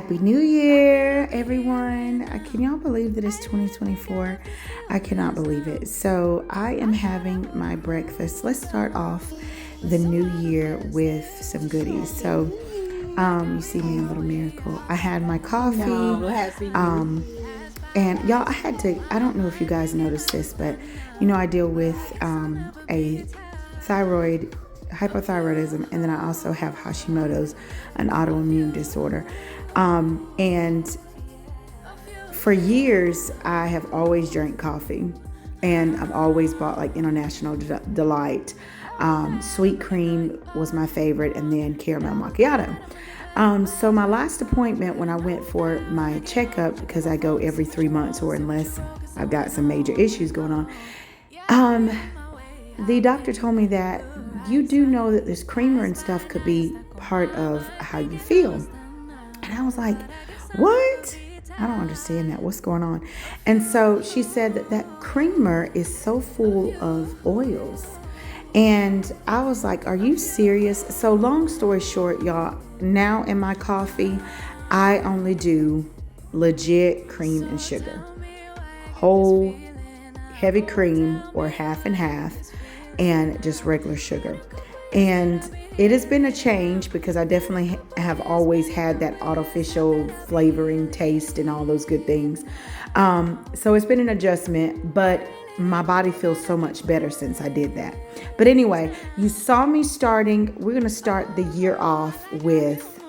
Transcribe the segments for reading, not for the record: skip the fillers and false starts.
Happy New Year, everyone. Can y'all believe that it's 2024? I cannot believe it. So I am having my breakfast. Let's start off the new year with some goodies. So you see me in Little Miracle. I had my coffee. Happy New Year. And y'all, I don't know if you guys noticed this, but I deal with a hypothyroidism, and then I also have Hashimoto's, an autoimmune disorder. And for years, I have always drank coffee, and I've always bought like International Delight. Sweet cream was my favorite, and then caramel macchiato. So my last appointment when I went for my checkup, because I go every 3 months or unless I've got some major issues going on, the doctor told me that you do know that this creamer and stuff could be part of how you feel. And I was like, what? I don't understand that. What's going on? And so she said that creamer is so full of oils. And I was like, are you serious? So long story short, y'all, now in my coffee, I only do legit cream and sugar. Whole heavy cream or half and half, and just regular sugar. And it has been a change because I definitely have always had that artificial flavoring taste and all those good things. So it's been an adjustment, but my body feels so much better since I did that. But anyway, you saw me starting. We're going to start the year off with,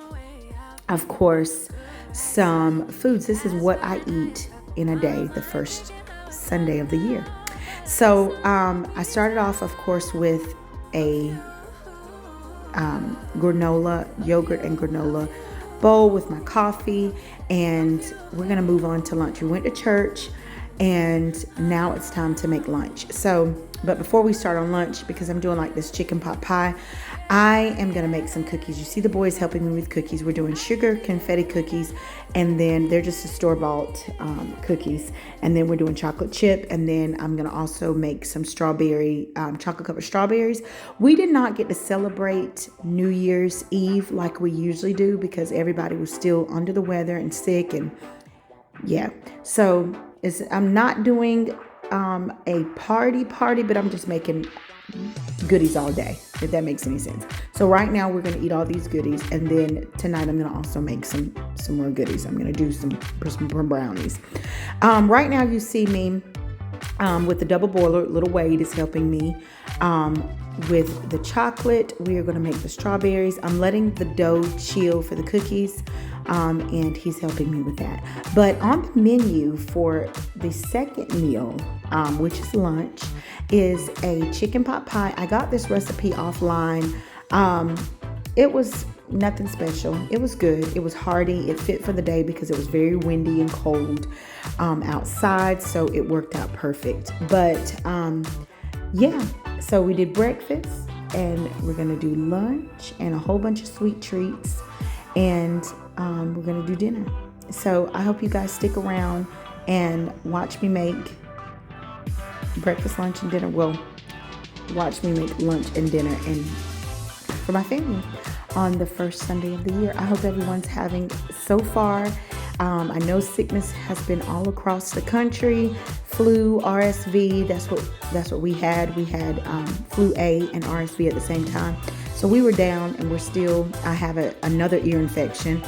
of course, some foods. This is what I eat in a day, the first Sunday of the year. So I started off, of course, with a granola, yogurt and granola bowl with my coffee, and we're going to move on to lunch. We went to church, and now it's time to make lunch. But before we start on lunch, because I'm doing like this chicken pot pie, I am going to make some cookies. You see the boys helping me with cookies. We're doing sugar confetti cookies, and then they're just a store-bought cookies. And then we're doing chocolate chip, and then I'm going to also make some strawberry, chocolate covered strawberries. We did not get to celebrate New Year's Eve like we usually do because everybody was still under the weather and sick, and yeah. So I'm not doing a party, but I'm just making goodies all day, if that makes any sense. So right now we're going to eat all these goodies, and then tonight I'm going to also make some more goodies. I'm going to do some brownies. Right now you see me with the double boiler. Little Wade is helping me with the chocolate. We are going to make the strawberries. I'm letting the dough chill for the cookies, and he's helping me with that. But on the menu for the second meal, which is lunch, is a chicken pot pie. I got this recipe offline. It was nothing special. It was good. It was hearty. It fit for the day because it was very windy and cold outside, so it worked out perfect. But yeah, so we did breakfast, and we're gonna do lunch and a whole bunch of sweet treats, and we're gonna do dinner. So I hope you guys stick around and watch me make breakfast, lunch, and dinner. Well, watch me make lunch and dinner and for my family on the first Sunday of the year. I hope everyone's having so far. I know sickness has been all across the country. Flu, RSV, that's what we had. We had flu A and RSV at the same time. So we were down, and I have another ear infection,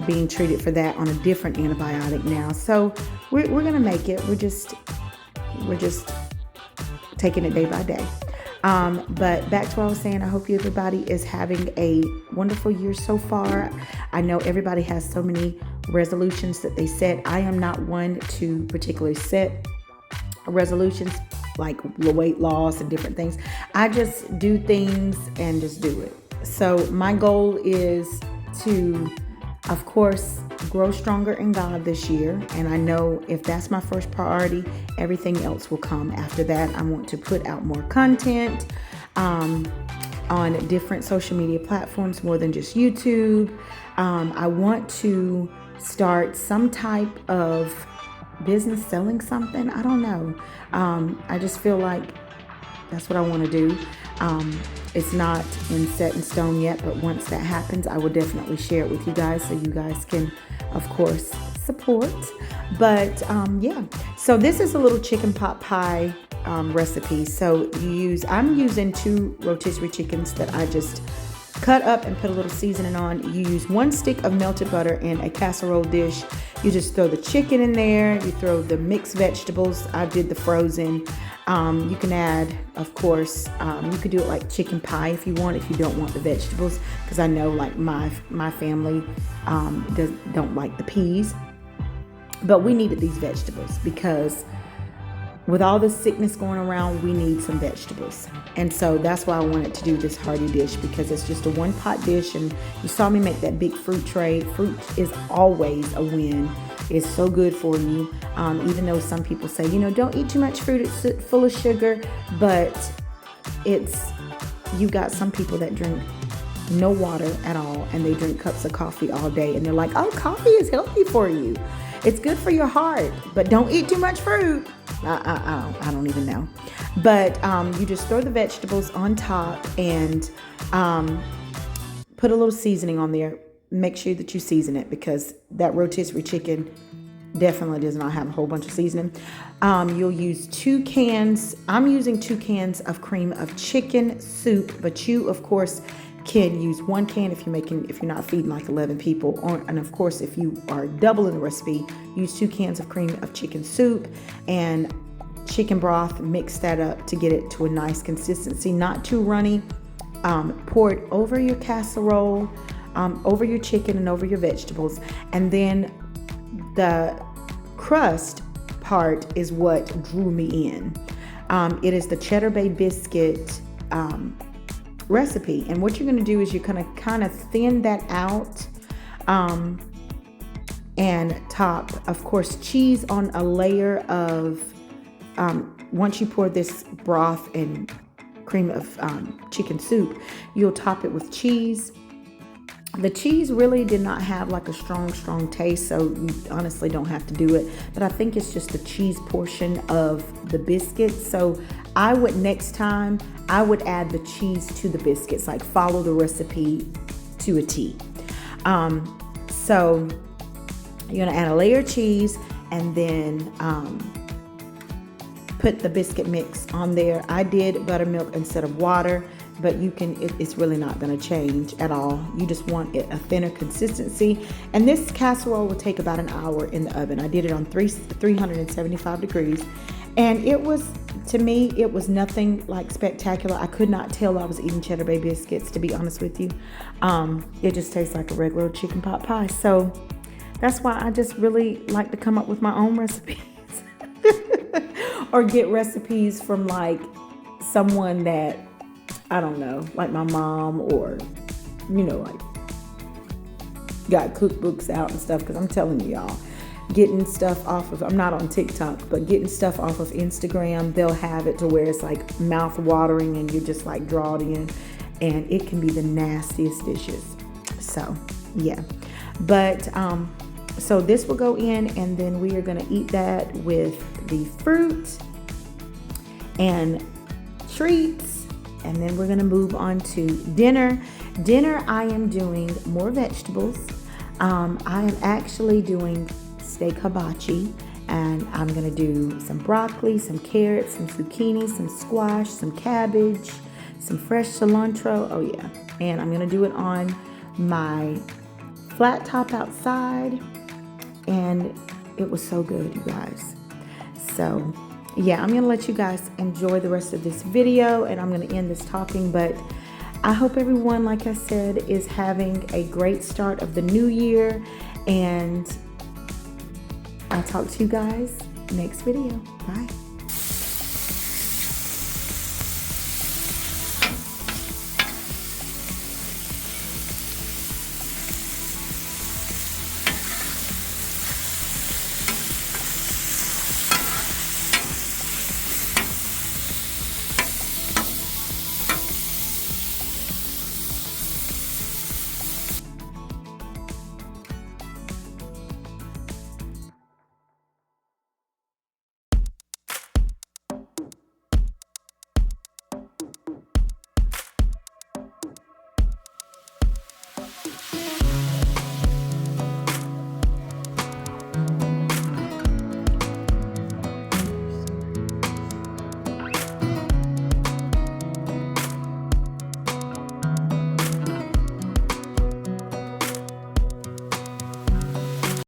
being treated for that on a different antibiotic now. So we're gonna make it. We're just taking it day by day. But back to what I was saying, I hope everybody is having a wonderful year so far. I know everybody has so many resolutions that they set. I am not one to particularly set resolutions like weight loss and different things. I just do things and just do it. So my goal is to, of course, grow stronger in God this year. And I know if that's my first priority, everything else will come after that. I want to put out more content on different social media platforms, more than just YouTube. I want to start some type of business selling something. I don't know. I just feel like That's what I want to do. It's not set in stone yet, but once that happens, I will definitely share it with you guys so you guys can, of course, support. But yeah, so this is a little chicken pot pie recipe. So I'm using 2 rotisserie chickens that I just cut up and put a little seasoning on. You use 1 stick of melted butter in a casserole dish. You just throw the chicken in there. You throw the mixed vegetables. I did the frozen. You can add, of course, you could do it like chicken pie if you want, if you don't want the vegetables, because I know like my family don't like the peas. But we needed these vegetables because with all this sickness going around, we need some vegetables. And so that's why I wanted to do this hearty dish, because it's just a 1-pot dish. And you saw me make that big fruit tray. Fruit is always a win. It's so good for you. Even though some people say, don't eat too much fruit, it's full of sugar. But you got some people that drink no water at all, and they drink cups of coffee all day. And they're like, oh, coffee is healthy for you. It's good for your heart, but don't eat too much fruit. I don't even know. But you just throw the vegetables on top and put a little seasoning on there. Make sure that you season it, because that rotisserie chicken definitely does not have a whole bunch of seasoning. You'll use 2 cans. I'm using 2 cans of cream of chicken soup, but you, of course, can use 1 can if you're not feeding like 11 people, and of course if you are doubling the recipe, use 2 cans of cream of chicken soup and chicken broth. Mix that up to get it to a nice consistency, not too runny. Pour it over your casserole, over your chicken and over your vegetables, and then the crust part is what drew me in. It is the Cheddar Bay biscuit recipe, and what you're going to do is you're going to kind of thin that out and top, of course, cheese on a layer of once you pour this broth and cream of chicken soup, you'll top it with cheese. The cheese really did not have like a strong taste, so you honestly don't have to do it, but I think it's just the cheese portion of the biscuits. So next time I would add the cheese to the biscuits, like follow the recipe to a T. So you're gonna add a layer of cheese and then put the biscuit mix on there. I did buttermilk instead of water, but it's really not going to change at all. You just want a thinner consistency. And this casserole will take about an hour in the oven. I did it on 375 degrees. And to me, it was nothing like spectacular. I could not tell I was eating Cheddar Bay biscuits, to be honest with you. It just tastes like a regular chicken pot pie. So that's why I just really like to come up with my own recipes. Or get recipes from like someone that, I don't know, like my mom, or, like got cookbooks out and stuff. Because I'm telling you, y'all, getting stuff I'm not on TikTok, but getting stuff off of Instagram, they'll have it to where it's like mouth watering and you just like draw it in, and it can be the nastiest dishes. So yeah, but so this will go in, and then we are going to eat that with the fruit and treats. And then we're going to move on to dinner. I am doing more vegetables. I am actually doing steak hibachi, and I'm going to do some broccoli, some carrots, some zucchini, some squash, some cabbage, some fresh cilantro. Oh yeah. And I'm going to do it on my flat top outside, and it was so good, you guys. So yeah, I'm going to let you guys enjoy the rest of this video, and I'm going to end this talking, but I hope everyone, like I said, is having a great start of the new year, and I'll talk to you guys next video. Bye.